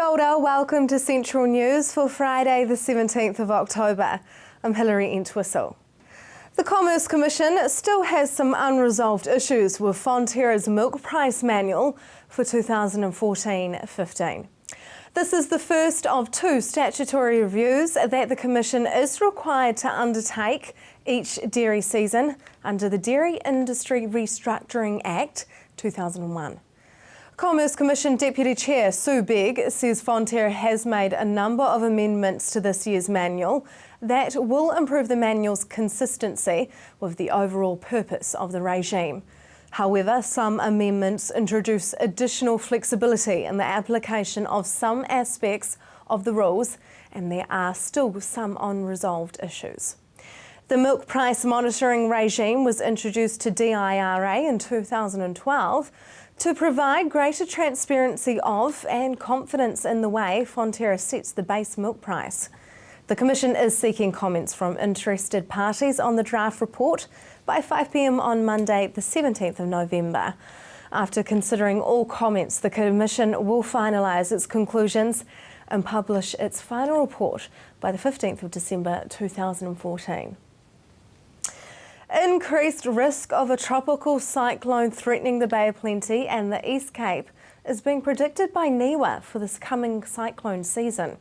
Kia ora, welcome to Central News for Friday the 17th of October. I'm Hilary Entwistle. The Commerce Commission still has some unresolved issues with Fonterra's milk price manual for 2014-15. This is the first of two statutory reviews that the Commission is required to undertake each dairy season under the Dairy Industry Restructuring Act 2001. Commerce Commission Deputy Chair Sue Begg says Fonterra has made a number of amendments to this year's manual that will improve the manual's consistency with the overall purpose of the regime. However, some amendments introduce additional flexibility in the application of some aspects of the rules, and there are still some unresolved issues. The milk price monitoring regime was introduced to DIRA in 2012 to provide greater transparency of and confidence in the way Fonterra sets the base milk price. The Commission is seeking comments from interested parties on the draft report by 5 p.m. on Monday, the 17th of November. After considering all comments, the Commission will finalise its conclusions and publish its final report by the 15th of December 2014. Increased risk of a tropical cyclone threatening the Bay of Plenty and the East Cape is being predicted by NIWA for this coming cyclone season.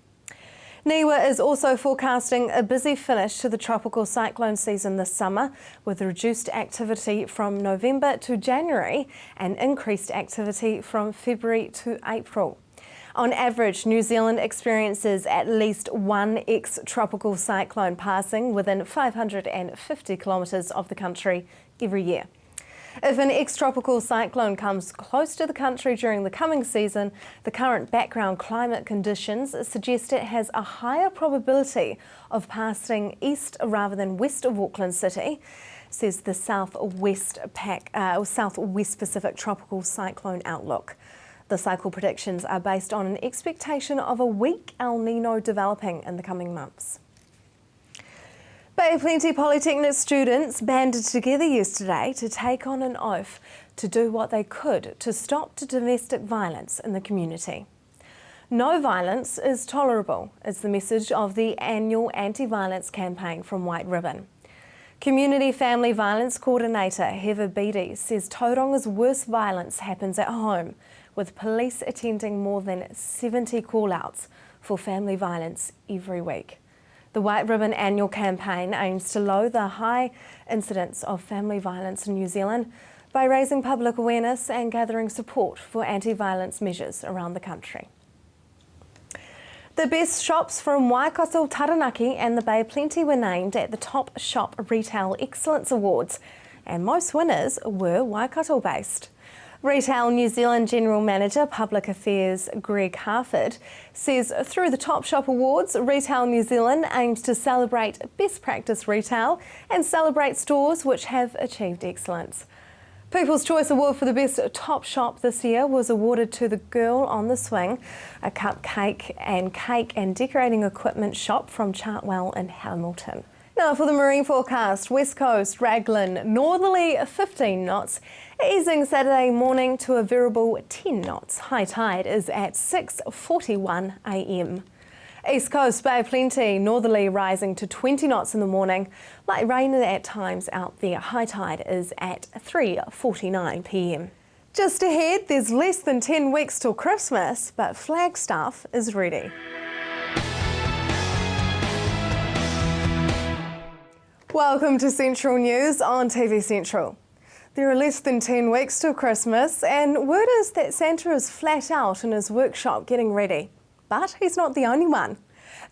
NIWA is also forecasting a busy finish to the tropical cyclone season this summer, with reduced activity from November to January and increased activity from February to April. On average, New Zealand experiences at least one ex-tropical cyclone passing within 550 kilometres of the country every year. If an ex-tropical cyclone comes close to the country during the coming season, the current background climate conditions suggest it has a higher probability of passing east rather than west of Auckland City, says the Southwest Pacific Tropical Cyclone Outlook. The cycle predictions are based on an expectation of a weak El Nino developing in the coming months. Bay of Plenty Polytechnic students banded together yesterday to take on an oath to do what they could to stop domestic violence in the community. No violence is tolerable is the message of the annual anti-violence campaign from White Ribbon. Community Family Violence Coordinator Heather Beattie says Tauranga's worst violence happens at home, with police attending more than 70 call-outs for family violence every week. The White Ribbon annual campaign aims to lower the high incidence of family violence in New Zealand by raising public awareness and gathering support for anti-violence measures around the country. The best shops from Waikato, Taranaki and the Bay of Plenty were named at the Top Shop Retail Excellence Awards, and most winners were Waikato-based. Retail New Zealand General Manager Public Affairs Greg Harford says through the Top Shop Awards, Retail New Zealand aims to celebrate best practice retail and celebrate stores which have achieved excellence. People's Choice Award for the Best Top Shop this year was awarded to the Girl on the Swing, a cupcake and cake and decorating equipment shop from Chartwell in Hamilton. Now for the marine forecast, West Coast, Raglan, northerly 15 knots, easing Saturday morning to a variable 10 knots. High tide is at 6:41 a.m. East Coast, Bay of Plenty, northerly rising to 20 knots in the morning. Light rain at times out there. High tide is at 3:49 p.m. Just ahead, there's less than 10 weeks till Christmas, but Flagstaff is ready. Welcome to Central News on TV Central. There are less than 10 weeks till Christmas, and word is that Santa is flat out in his workshop getting ready. But he's not the only one.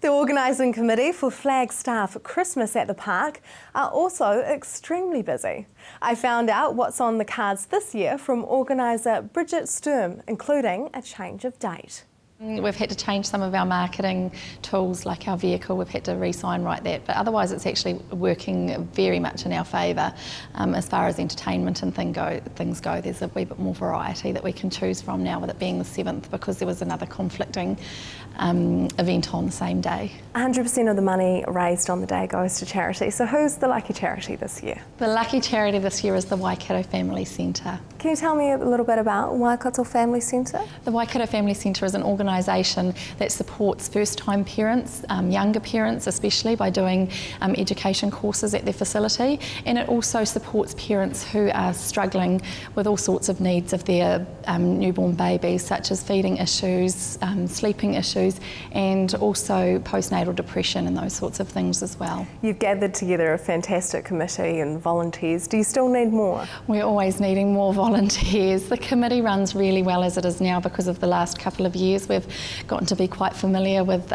The organising committee for Flagstaff Christmas at the Park are also extremely busy. I found out what's on the cards this year from organiser Bridget Sturm, including a change of date. We've had to change some of our marketing tools, like our vehicle, we've had to re-sign right that, but otherwise it's actually working very much in our favour. As far as entertainment and things go, there's a wee bit more variety that we can choose from now, with it being the 7th, because there was another conflicting event on the same day. 100% of the money raised on the day goes to charity, so who's the lucky charity this year? The lucky charity this year is the Waikato Family Centre. Can you tell me a little bit about Waikato Family Centre? The Waikato Family Centre is an organisation that supports first-time parents, younger parents especially, by doing education courses at their facility, and it also supports parents who are struggling with all sorts of needs of their newborn babies, such as feeding issues, sleeping issues, and also postnatal depression and those sorts of things as well. You've gathered together a fantastic committee and volunteers. Do you still need more? We're always needing more volunteers. The committee runs really well as it is now because of the last couple of years. We've gotten to be quite familiar with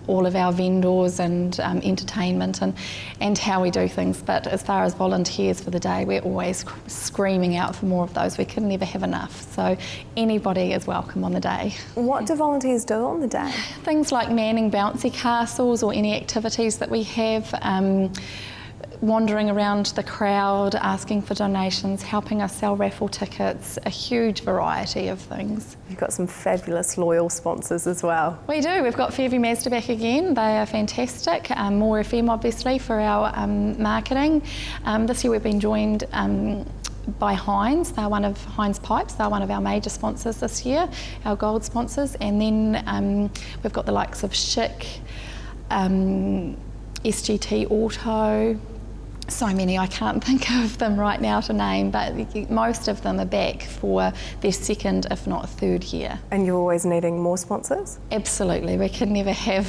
all of our vendors and entertainment and how we do things. But as far as volunteers for the day, we're always screaming out for more of those. We can never have enough. So anybody is welcome on the day. What do volunteers do on the day? Things like manning bouncy castles or any activities that we have. Wandering around the crowd, asking for donations, helping us sell raffle tickets, a huge variety of things. You've got some fabulous loyal sponsors as well. We do. We've got Fairview Mazda back again. They are fantastic. More FM obviously for our marketing. This year we've been joined by Heinz. They're one of Heinz Pipes. They're one of our major sponsors this year, our gold sponsors. And then we've got the likes of Schick, SGT Auto. So many, I can't think of them right now to name, but most of them are back for their second, if not third year. And you're always needing more sponsors? Absolutely, we can never have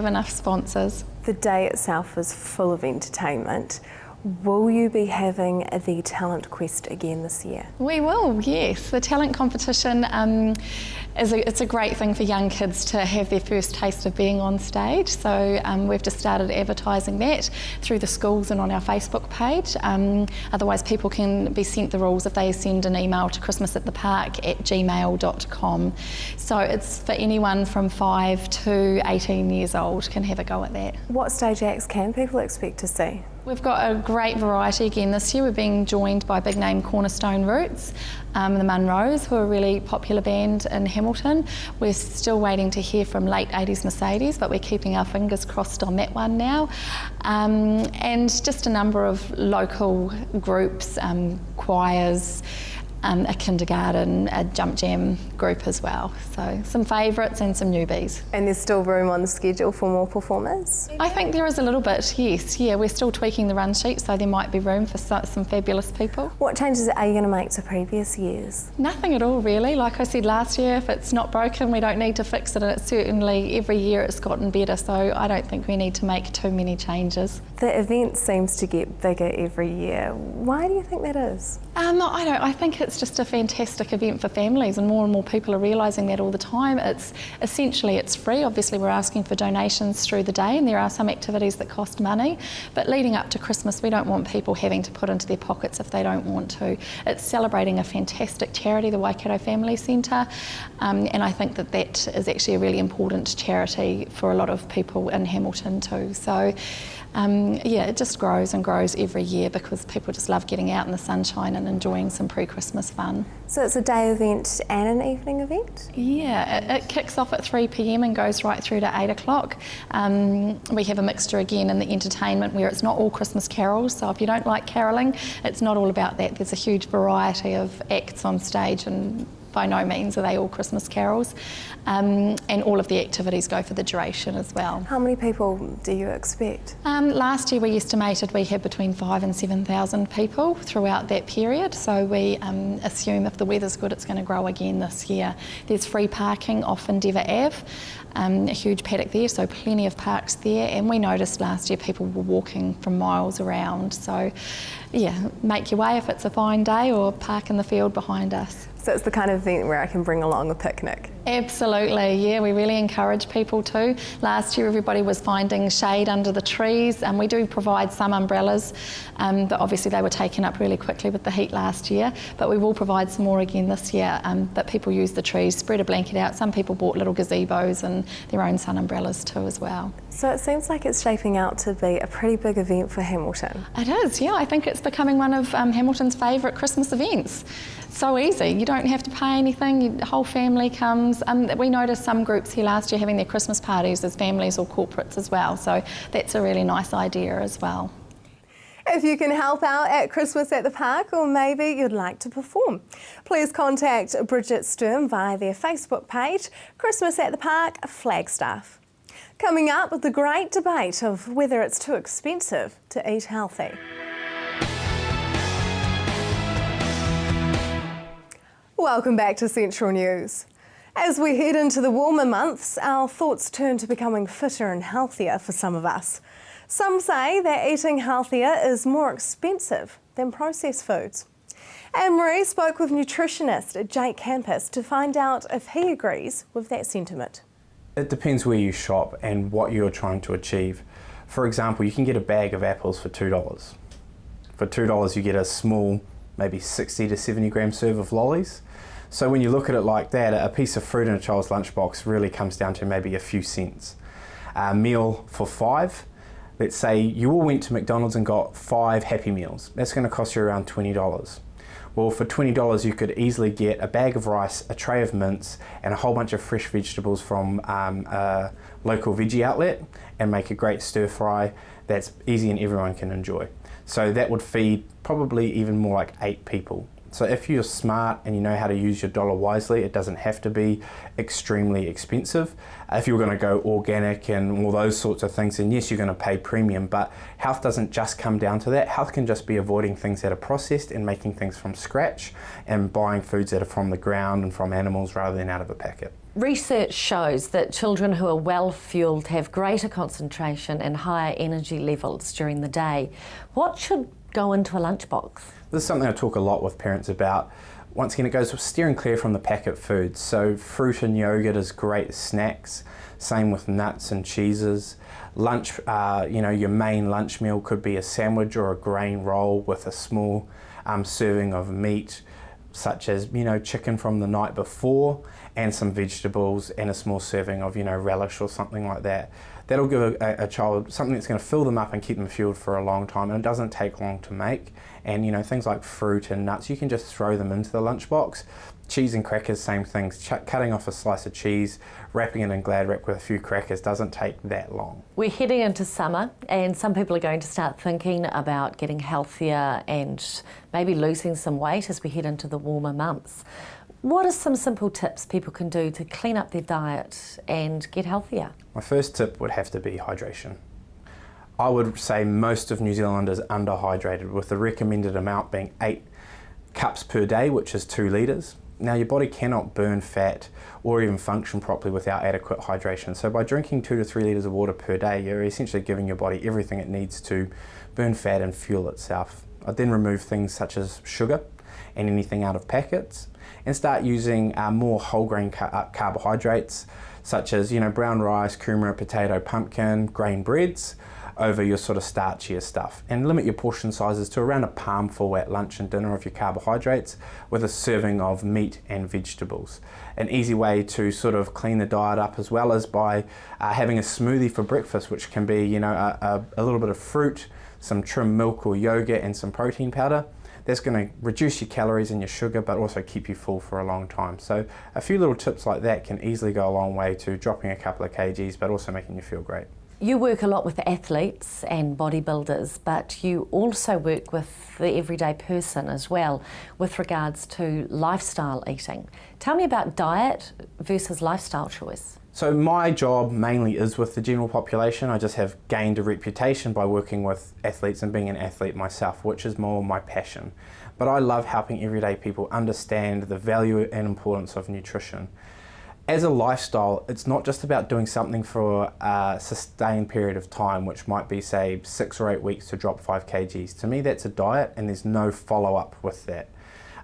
enough sponsors. The day itself is full of entertainment. Will you be having the Talent Quest again this year? We will, yes. The talent competition it's a great thing for young kids to have their first taste of being on stage. So we've just started advertising that through the schools and on our Facebook page. Otherwise, people can be sent the rules if they send an email to christmasatthepark@gmail.com. So it's for anyone from 5 to 18 years old can have a go at that. What stage acts can people expect to see? We've got a great variety again this year. We're being joined by big name Cornerstone Roots, the Munros, who are a really popular band in Hamilton. We're still waiting to hear from late 80s Mercedes, but we're keeping our fingers crossed on that one now. And just a number of local groups, choirs, a kindergarten, a jump jam group as well. So some favourites and some newbies. And there's still room on the schedule for more performers? I think there is a little bit, yes. Yeah, we're still tweaking the run sheet, so there might be room for some fabulous people. What changes are you going to make to previous years? Nothing at all, really. Like I said last year, if it's not broken, we don't need to fix it. And it's certainly every year it's gotten better, so I don't think we need to make too many changes. The event seems to get bigger every year. Why do you think that is? I think it's just a fantastic event for families, and more people are realising that all the time. It's free. Obviously we're asking for donations through the day, and there are some activities that cost money, but leading up to Christmas we don't want people having to put into their pockets if they don't want to. It's celebrating a fantastic charity, the Waikato Family Centre, and I think that is actually a really important charity for a lot of people in Hamilton too. So it just grows and grows every year because people just love getting out in the sunshine and enjoying some pre-Christmas fun. So it's a day event and an evening event? Yeah, it kicks off at 3 p.m. and goes right through to 8 o'clock. We have a mixture again in the entertainment where it's not all Christmas carols, so if you don't like caroling, it's not all about that. There's a huge variety of acts on stage, and by no means are they all Christmas carols. And all of the activities go for the duration as well. How many people do you expect? Last year we estimated we had between 5,000 and 7,000 people throughout that period, so we assume if the weather's good it's going to grow again this year. There's free parking off Endeavour Ave, a huge paddock there, so plenty of parks there, and we noticed last year people were walking from miles around, so yeah, make your way if it's a fine day or park in the field behind us. So it's the kind of event where I can bring along a picnic? Absolutely, yeah, we really encourage people to. Last year everybody was finding shade under the trees, and we do provide some umbrellas, but obviously they were taken up really quickly with the heat last year, but we will provide some more again this year, but people use the trees, spread a blanket out. Some people bought little gazebos and their own sun umbrellas too as well. So it seems like it's shaping out to be a pretty big event for Hamilton. It is, yeah, I think it's becoming one of Hamilton's favourite Christmas events. So easy, you don't have to pay anything, your whole family comes. We noticed some groups here last year having their Christmas parties as families or corporates as well, so that's a really nice idea as well. If you can help out at Christmas at the Park, or maybe you'd like to perform, please contact Bridget Sturm via their Facebook page, Christmas at the Park Flagstaff. Coming up, the great debate of whether it's too expensive to eat healthy. Welcome back to Central News. As we head into the warmer months, our thoughts turn to becoming fitter and healthier for some of us. Some say that eating healthier is more expensive than processed foods. Anne-Marie spoke with nutritionist Jake Campus to find out if he agrees with that sentiment. It depends where you shop and what you're trying to achieve. For example, you can get a bag of apples for $2. For $2 you get a small, maybe 60 to 70 gram serve of lollies. So when you look at it like that, a piece of fruit in a child's lunchbox really comes down to maybe a few cents. A meal for $5, let's say you all went to McDonald's and got 5 Happy Meals. That's going to cost you around $20. Well, for $20 you could easily get a bag of rice, a tray of mince and a whole bunch of fresh vegetables from a local veggie outlet and make a great stir fry that's easy and everyone can enjoy. So that would feed probably even more like 8 people. So if you're smart and you know how to use your dollar wisely, it doesn't have to be extremely expensive. If you're going to go organic and all those sorts of things, then yes, you're going to pay premium, but health doesn't just come down to that. Health can just be avoiding things that are processed and making things from scratch and buying foods that are from the ground and from animals rather than out of a packet. Research shows that children who are well fueled have greater concentration and higher energy levels during the day. What should go into a lunchbox? This is something I talk a lot with parents about. Once again, it goes with steering clear from the packet foods. So fruit and yogurt is great snacks. Same with nuts and cheeses. Lunch, your main lunch meal could be a sandwich or a grain roll with a small serving of meat, such as chicken from the night before, and some vegetables and a small serving of relish or something like that. That'll give a child something that's going to fill them up and keep them fueled for a long time, and it doesn't take long to make. And things like fruit and nuts, you can just throw them into the lunchbox. Cheese and crackers, same things. Cutting off a slice of cheese, wrapping it in Glad Wrap with a few crackers doesn't take that long. We're heading into summer and some people are going to start thinking about getting healthier and maybe losing some weight as we head into the warmer months. What are some simple tips people can do to clean up their diet and get healthier? My first tip would have to be hydration. I would say most of New Zealanders are underhydrated, with the recommended amount being 8 cups per day, which is 2 litres. Now your body cannot burn fat or even function properly without adequate hydration. So by drinking 2 to 3 litres of water per day, you're essentially giving your body everything it needs to burn fat and fuel itself. I'd then remove things such as sugar and anything out of packets and start using more whole grain carbohydrates such as brown rice, kumara, potato, pumpkin, grain breads over your sort of starchier stuff, and limit your portion sizes to around a palmful at lunch and dinner of your carbohydrates with a serving of meat and vegetables. An easy way to sort of clean the diet up as well is by having a smoothie for breakfast, which can be a little bit of fruit, some trimmed milk or yogurt and some protein powder. That's going to reduce your calories and your sugar, but also keep you full for a long time. So a few little tips like that can easily go a long way to dropping a couple of kgs, but also making you feel great. You work a lot with athletes and bodybuilders, but you also work with the everyday person as well with regards to lifestyle eating. Tell me about diet versus lifestyle choice. So my job mainly is with the general population. I just have gained a reputation by working with athletes and being an athlete myself, which is more my passion. But I love helping everyday people understand the value and importance of nutrition. As a lifestyle, it's not just about doing something for a sustained period of time, which might be, say, 6 or 8 weeks to drop 5 kgs. To me, that's a diet and there's no follow-up with that.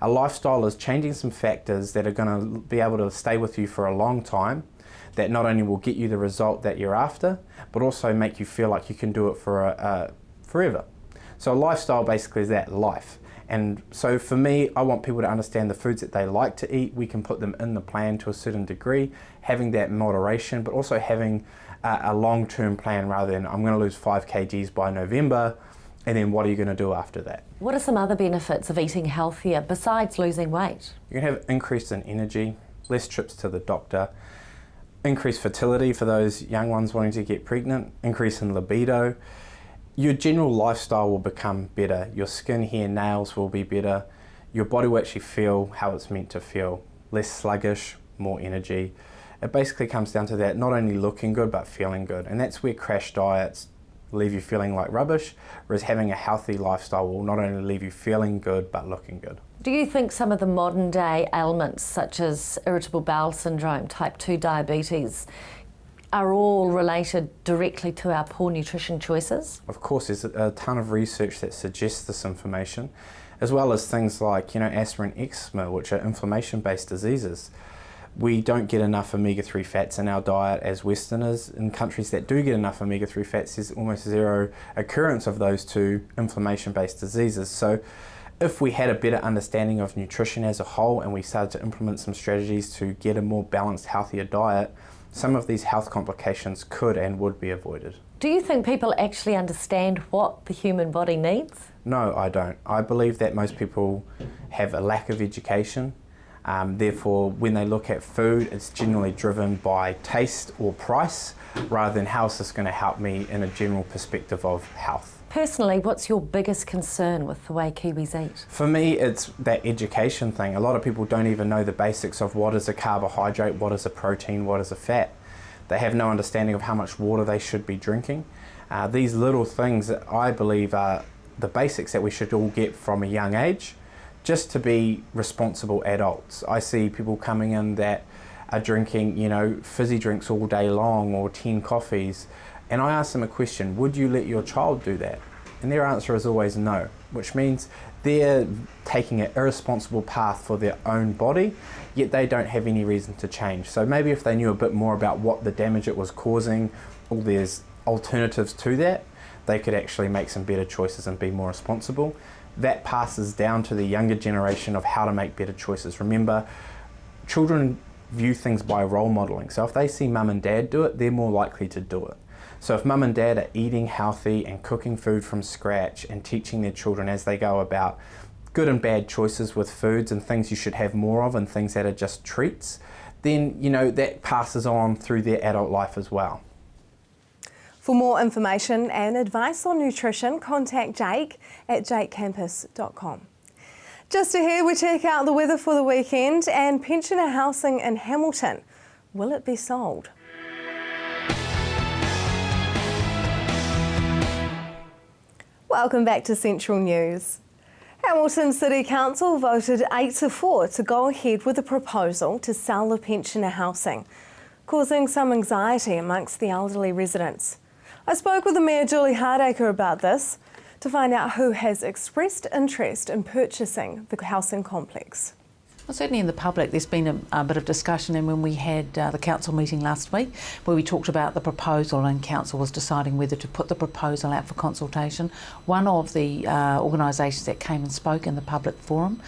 A lifestyle is changing some factors that are going to be able to stay with you for a long time, that not only will get you the result that you're after, but also make you feel like you can do it for forever. So a lifestyle basically is that life. And so for me, I want people to understand the foods that they like to eat. We can put them in the plan to a certain degree, having that moderation, but also having a long-term plan rather than I'm going to lose 5 kgs by November, and then what are you going to do after that? What are some other benefits of eating healthier besides losing weight? You can have increase in energy, less trips to the doctor, increased fertility for those young ones wanting to get pregnant, increase in libido, Your general lifestyle will become better. Your skin, hair, nails will be better. Your body will actually feel how it's meant to feel. Less sluggish, more energy. It basically comes down to that, not only looking good, but feeling good. And that's where crash diets leave you feeling like rubbish, whereas having a healthy lifestyle will not only leave you feeling good, but looking good. Do you think some of the modern day ailments, such as irritable bowel syndrome, type 2 diabetes, are all related directly to our poor nutrition choices? Of course, there's a ton of research that suggests this information, as well as things like, asthma and eczema, which are inflammation-based diseases. We don't get enough omega-3 fats in our diet as Westerners. In countries that do get enough omega-3 fats, there's almost zero occurrence of those two inflammation-based diseases. So if we had a better understanding of nutrition as a whole and we started to implement some strategies to get a more balanced, healthier diet, some of these health complications could and would be avoided. Do you think people actually understand what the human body needs? No, I don't. I believe that most people have a lack of education. Therefore, when they look at food, it's generally driven by taste or price, rather than how is this going to help me in a general perspective of health. Personally, what's your biggest concern with the way Kiwis eat? For me, it's that education thing. A lot of people don't even know the basics of what is a carbohydrate, what is a protein, what is a fat. They have no understanding of how much water they should be drinking. These little things that I believe are the basics that we should all get from a young age, just to be responsible adults. I see people coming in that are drinking, fizzy drinks all day long or 10 coffees, and I ask them a question, would you let your child do that? And their answer is always no, which means they're taking an irresponsible path for their own body, yet they don't have any reason to change. So maybe if they knew a bit more about what the damage it was causing, or there's alternatives to that, they could actually make some better choices and be more responsible. That passes down to the younger generation of how to make better choices. Remember, children view things by role modelling. So if they see mum and dad do it, they're more likely to do it. So if mum and dad are eating healthy and cooking food from scratch and teaching their children as they go about good and bad choices with foods and things you should have more of and things that are just treats, then that passes on through their adult life as well. For more information and advice on nutrition, contact Jake at jakecampus.com. Just ahead, we check out the weather for the weekend and pensioner housing in Hamilton. Will it be sold? Welcome back to Central News. Hamilton City Council voted 8-4 to go ahead with a proposal to sell the pensioner housing, causing some anxiety amongst the elderly residents. I spoke with the Mayor Julie Hardacre about this to find out who has expressed interest in purchasing the housing complex. Well, certainly in the public there's been a bit of discussion, and when we had the council meeting last week where we talked about the proposal and council was deciding whether to put the proposal out for consultation, one of the organisations that came and spoke in the public forum,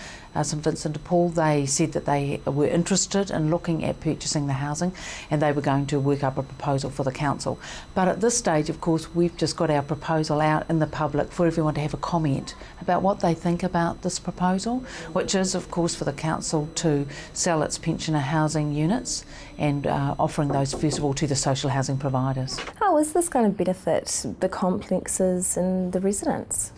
St Vincent de Paul, they said that they were interested in looking at purchasing the housing and they were going to work up a proposal for the council. But at this stage, of course, we've just got our proposal out in the public for everyone to have a comment about what they think about this proposal, which is, of course, for the council to sell its pensioner housing units and offering those, first of all, to the social housing providers. How is this going to benefit the complexes and the residents?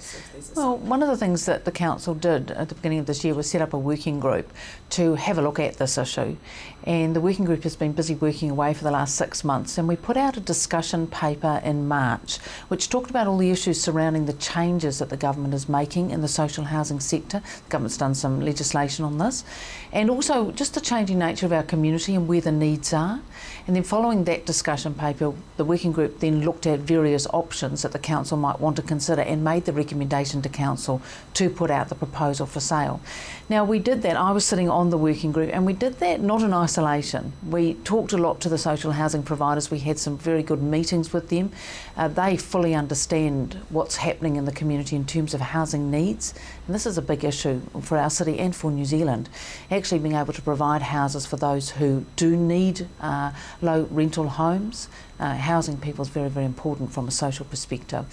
Well, one of the things that the council did at the beginning of this year was set up a working group to have a look at this issue, and the working group has been busy working away for the last 6 months, and we put out a discussion paper in March which talked about all the issues surrounding the changes that the government is making in the social housing sector. The government's done some legislation on this, and also just the changing nature of our community and where the needs are. And then following that discussion paper, the working group then looked at various options that the council might want to consider and made the recommendation to council to put out the proposal for sale. Now, we did that, I was sitting on the working group, and we did that not in isolation. We talked a lot to the social housing providers, we had some very good meetings with them. They fully understand what's happening in the community in terms of housing needs, and this is a big issue for our city and for New Zealand. Actually being able to provide houses for those who do need low rental homes. Housing people is very, very important from a social perspective.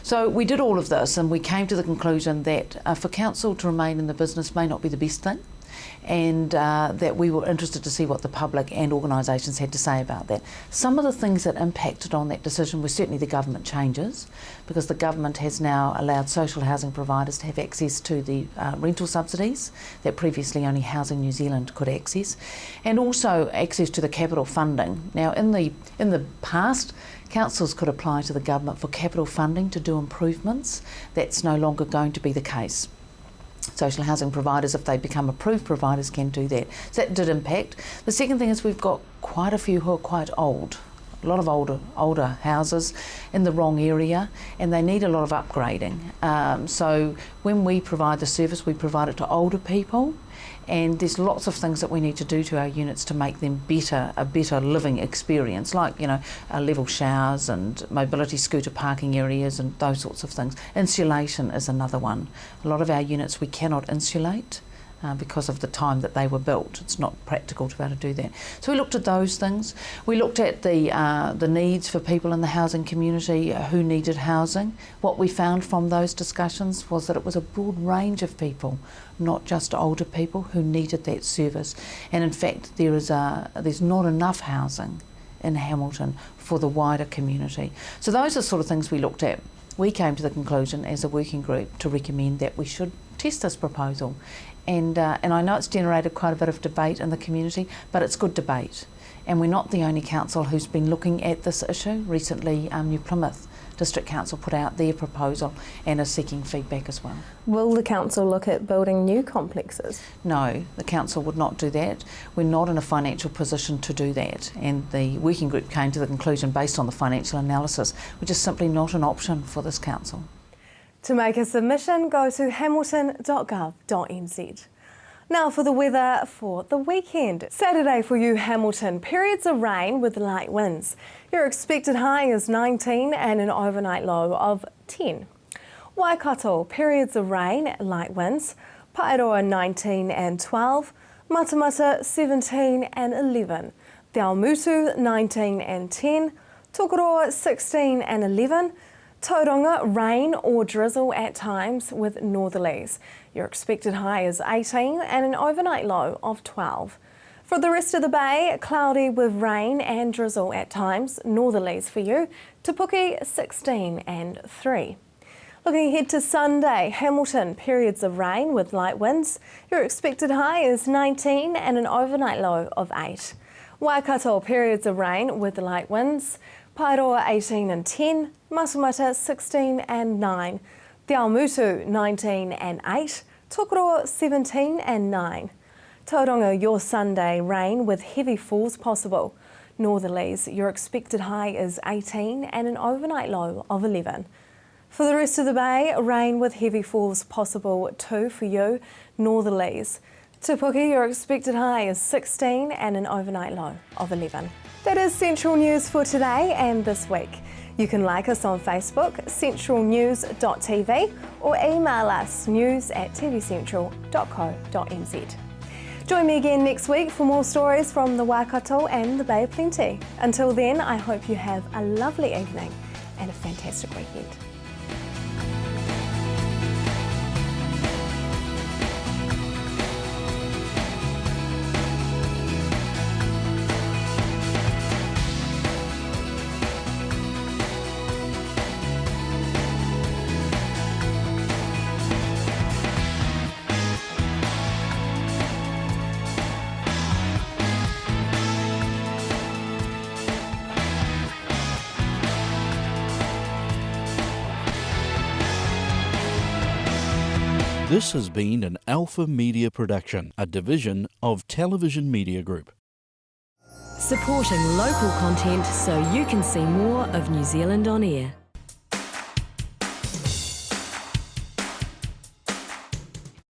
So we did all of this, and we came to the conclusion that for council to remain in the business may not be the best thing. and that we were interested to see what the public and organisations had to say about that. Some of the things that impacted on that decision were certainly the government changes, because the government has now allowed social housing providers to have access to the rental subsidies that previously only Housing New Zealand could access, and also access to the capital funding. Now in the past, councils could apply to the government for capital funding to do improvements. That's no longer going to be the case. Social housing providers, if they become approved providers, can do that. So that did impact. The second thing is we've got quite a few who are quite old. A lot of older houses in the wrong area, and they need a lot of upgrading. So when we provide the service, we provide it to older people, and there's lots of things that we need to do to our units to make them a better living experience, like level showers and mobility scooter parking areas and those sorts of things. Insulation is another one. A lot of our units we cannot insulate because of the time that they were built. It's not practical to be able to do that. So we looked at those things. We looked at the needs for people in the housing community who needed housing. What we found from those discussions was that it was a broad range of people, not just older people, who needed that service. And in fact, there's not enough housing in Hamilton for the wider community. So those are sort of things we looked at. We came to the conclusion as a working group to recommend that we should test this proposal. And I know it's generated quite a bit of debate in the community, but it's good debate. And we're not the only council who's been looking at this issue. Recently, New Plymouth District Council put out their proposal and are seeking feedback as well. Will the council look at building new complexes? No, the council would not do that. We're not in a financial position to do that. And the working group came to the conclusion, based on the financial analysis, which is simply not an option for this council. To make a submission, go to hamilton.gov.nz. Now for the weather for the weekend. Saturday for you, Hamilton. Periods of rain with light winds. Your expected high is 19 and an overnight low of 10. Waikato, periods of rain, light winds. Paeroa 19 and 12. Matamata 17 and 11. Te Aomutu 19 and 10. Tokoroa 16 and 11. Tauranga, rain or drizzle at times with northerlies. Your expected high is 18 and an overnight low of 12. For the rest of the bay, cloudy with rain and drizzle at times, northerlies for you. Te Puke 16 and 3. Looking ahead to Sunday, Hamilton, periods of rain with light winds. Your expected high is 19 and an overnight low of 8. Waikato, periods of rain with light winds. Paeroa 18 and 10, Matamata 16 and 9, Te Aomutu 19 and 8, Tokoroa 17 and 9. Tauranga, your Sunday, rain with heavy falls possible. Northerlies, your expected high is 18 and an overnight low of 11. For the rest of the bay, rain with heavy falls possible too for you, northerlies. Te Puke, your expected high is 16 and an overnight low of 11. That is Central News for today and this week. You can like us on Facebook, centralnews.tv, or email us news@tvcentral.co.nz. Join me again next week for more stories from the Waikato and the Bay of Plenty. Until then, I hope you have a lovely evening and a fantastic weekend. This has been an Alpha Media production, a division of Television Media Group. Supporting local content so you can see more of New Zealand on air.